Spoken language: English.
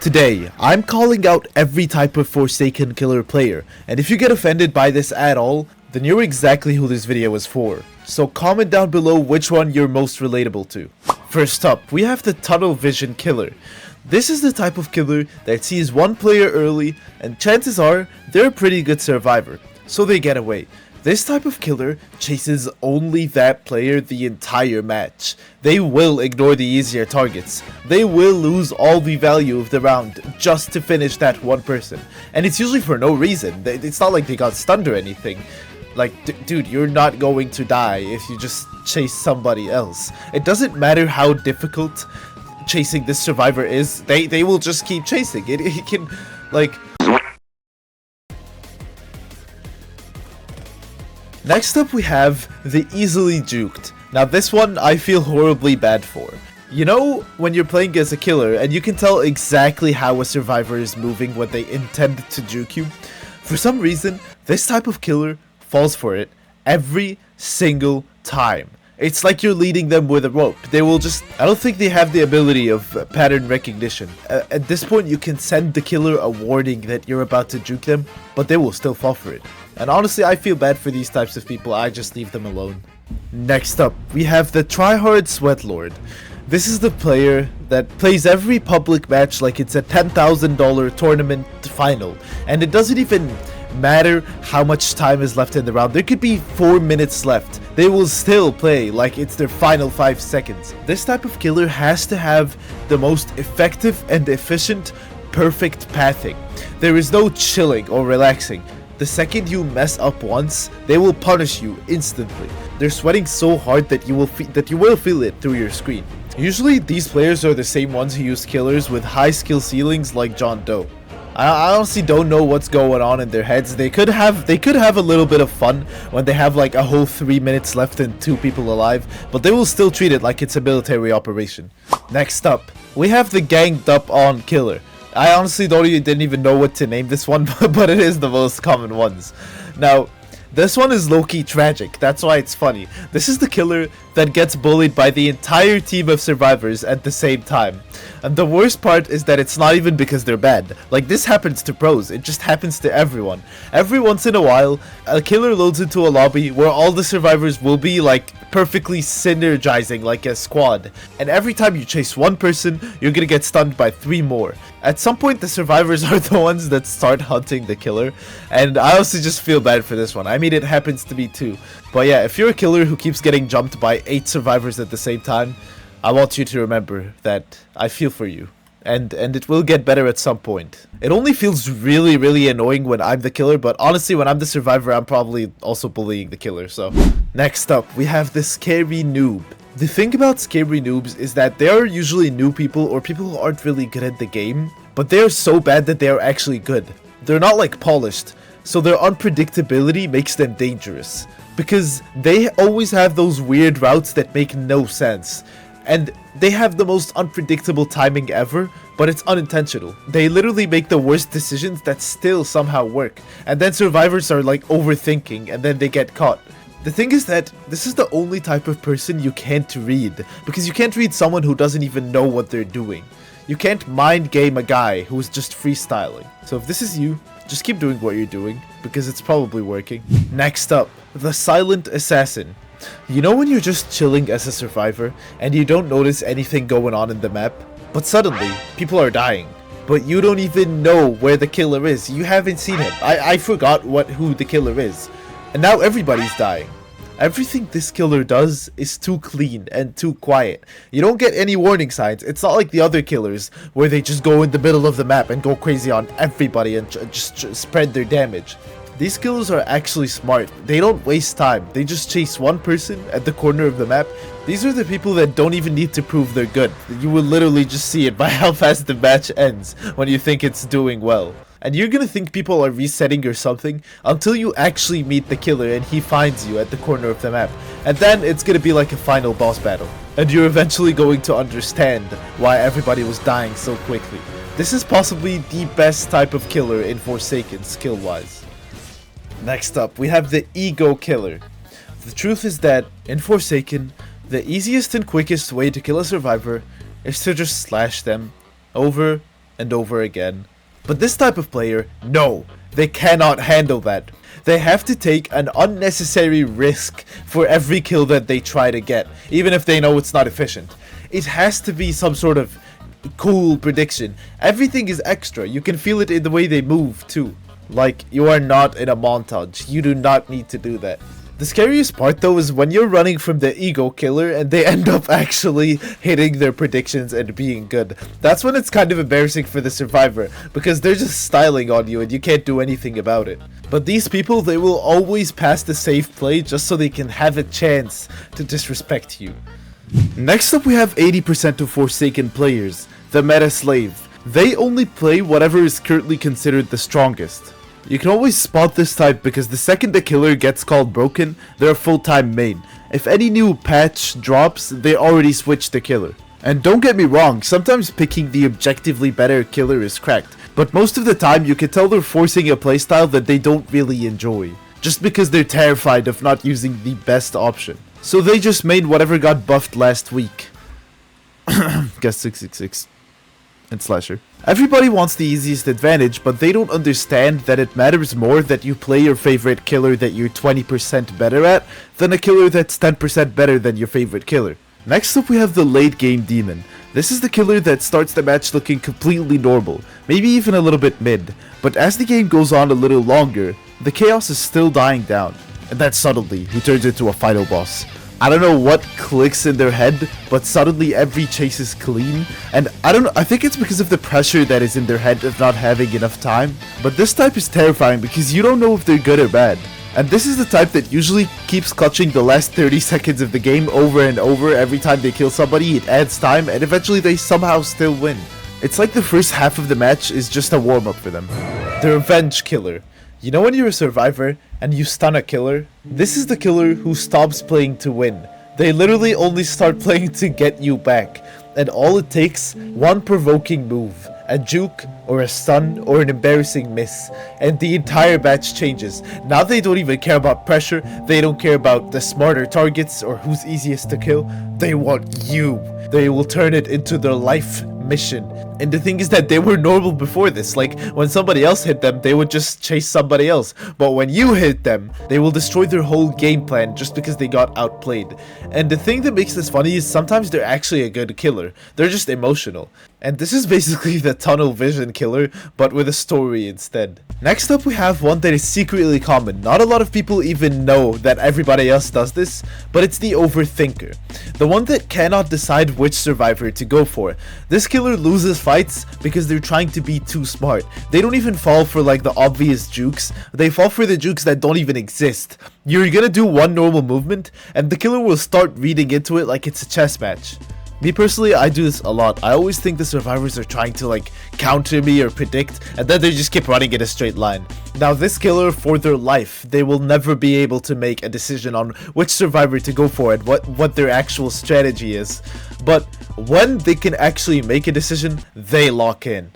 Today, I'm calling out every type of Forsaken killer player, and if you get offended by this at all, then you're exactly who this video is for. So comment down below which one you're most relatable to. First up, we have the tunnel vision killer. This is the type of killer that sees one player early, and chances are they're a pretty good survivor, so they get away. This type of killer chases only that player the entire match. They will ignore the easier targets. They will lose all the value of the round just to finish that one person. And it's usually for no reason. It's not like they got stunned or anything. Like, dude, you're not going to die if you just chase somebody else. It doesn't matter how difficult chasing this survivor is. They will just keep chasing. It can, like... Next up we have the Easily Juked. Now this one I feel horribly bad for. You know when you're playing as a killer and you can tell exactly how a survivor is moving when they intend to juke you? For some reason, this type of killer falls for it every single time. It's like you're leading them with a rope. They will just... I don't think they have the ability of pattern recognition. At this point you can send the killer a warning that you're about to juke them, but they will still fall for it. And honestly, I feel bad for these types of people. I just leave them alone. Next up, we have the Tryhard Sweatlord. This is the player that plays every public match like it's a $10,000 tournament final. And it doesn't even matter how much time is left in the round. There could be 4 minutes left. They will still play like it's their final 5 seconds. This type of killer has to have the most effective and efficient, perfect pathing. There is no chilling or relaxing. The second you mess up once, they will punish you instantly. They're sweating so hard that you will feel it through your screen. Usually these players are the same ones who use killers with high skill ceilings like John Doe. I honestly don't know what's going on in their heads. They could have a little bit of fun when they have like a whole 3 minutes left and 2 people alive, but they will still treat it like it's a military operation. Next up, we have the ganged up on killer. I honestly didn't even know what to name this one, but it is the most common ones. Now, this one is low-key tragic, that's why it's funny. This is the killer that gets bullied by the entire team of survivors at the same time. And the worst part is that it's not even because they're bad. Like, this happens to pros, it just happens to everyone. Every once in a while, a killer loads into a lobby where all the survivors will be like perfectly synergizing like a squad. And every time you chase one person, you're gonna get stunned by 3 more. At some point, the survivors are the ones that start hunting the killer. And I also just feel bad for this one. I mean, it happens to me too. But yeah, if you're a killer who keeps getting jumped by 8 survivors at the same time, I want you to remember that I feel for you. And it will get better at some point. It only feels really annoying when I'm the killer, but honestly when I'm the survivor I'm probably also bullying the killer. So next up we have the Scary Noob. The thing about Scary Noobs is that they are usually new people or people who aren't really good at the game, but they are so bad that they are actually good. They're not like polished, so their unpredictability makes them dangerous. Because they always have those weird routes that make no sense. And they have the most unpredictable timing ever, but it's unintentional. They literally make the worst decisions that still somehow work. And then survivors are like overthinking and then they get caught. The thing is that this is the only type of person you can't read, because you can't read someone who doesn't even know what they're doing. You can't mind game a guy who's just freestyling. So if this is you, just keep doing what you're doing, because it's probably working. Next up, the Silent Assassin. You know when you're just chilling as a survivor and you don't notice anything going on in the map, but suddenly people are dying, but you don't even know where the killer is. You haven't seen him. I forgot who the killer is, and now everybody's dying. Everything this killer does is too clean and too quiet. You don't get any warning signs. It's not like the other killers where they just go in the middle of the map and go crazy on everybody and just spread their damage. These killers are actually smart. They don't waste time. They just chase one person at the corner of the map. These are the people that don't even need to prove they're good. You will literally just see it by how fast the match ends when you think it's doing well. And you're gonna think people are resetting or something until you actually meet the killer and he finds you at the corner of the map. And then it's gonna be like a final boss battle. And you're eventually going to understand why everybody was dying so quickly. This is possibly the best type of killer in Forsaken skill-wise. Next up, we have the Ego Killer. The truth is that, in Forsaken, the easiest and quickest way to kill a survivor is to just slash them over and over again. But this type of player, no, they cannot handle that. They have to take an unnecessary risk for every kill that they try to get, even if they know it's not efficient. It has to be some sort of cool prediction. Everything is extra. You can feel it in the way they move too. Like, you are not in a montage. You do not need to do that. The scariest part though is when you're running from the ego killer and they end up actually hitting their predictions and being good. That's when it's kind of embarrassing for the survivor, because they're just styling on you and you can't do anything about it. But these people, they will always pass the safe play just so they can have a chance to disrespect you. Next up we have 80% of Forsaken players, the meta slave. They only play whatever is currently considered the strongest. You can always spot this type because the second the killer gets called broken, they're a full-time main. If any new patch drops, they already switch the killer. And don't get me wrong, sometimes picking the objectively better killer is cracked, but most of the time you can tell they're forcing a playstyle that they don't really enjoy, just because they're terrified of not using the best option. So they just made whatever got buffed last week. Guess 666. And Slasher. Everybody wants the easiest advantage, but they don't understand that it matters more that you play your favorite killer that you're 20% better at than a killer that's 10% better than your favorite killer. Next up we have the late game demon. This is the killer that starts the match looking completely normal, maybe even a little bit mid, but as the game goes on a little longer, the chaos is still dying down, and then suddenly he turns into a final boss. I don't know what clicks in their head, but suddenly every chase is clean, and I think it's because of the pressure that is in their head of not having enough time, but this type is terrifying because you don't know if they're good or bad. And this is the type that usually keeps clutching the last 30 seconds of the game over and over every time they kill somebody. It adds time, and eventually they somehow still win. It's like the first half of the match is just a warm-up for them. The revenge killer. You know when you're a survivor and you stun a killer? This is the killer who stops playing to win. They literally only start playing to get you back. And all it takes, one provoking move, a juke, or a stun, or an embarrassing miss, and the entire match changes. Now they don't even care about pressure, they don't care about the smarter targets or who's easiest to kill. They want you. They will turn it into their life mission. And the thing is that they were normal before this. Like, when somebody else hit them, they would just chase somebody else. But when you hit them, they will destroy their whole game plan just because they got outplayed. And the thing that makes this funny is sometimes they're actually a good killer. They're just emotional. And this is basically the tunnel vision killer, but with a story instead. Next up we have one that is secretly common. Not a lot of people even know that everybody else does this, but it's the overthinker. The one that cannot decide which survivor to go for. This killer loses fights because they're trying to be too smart. They don't even fall for like the obvious jukes, they fall for the jukes that don't even exist. You're gonna do one normal movement, and the killer will start reading into it like it's a chess match. Me personally, I do this a lot. I always think the survivors are trying to like counter me or predict, and then they just keep running in a straight line. Now this killer, for their life, they will never be able to make a decision on which survivor to go for and what their actual strategy is. But when they can actually make a decision, they lock in.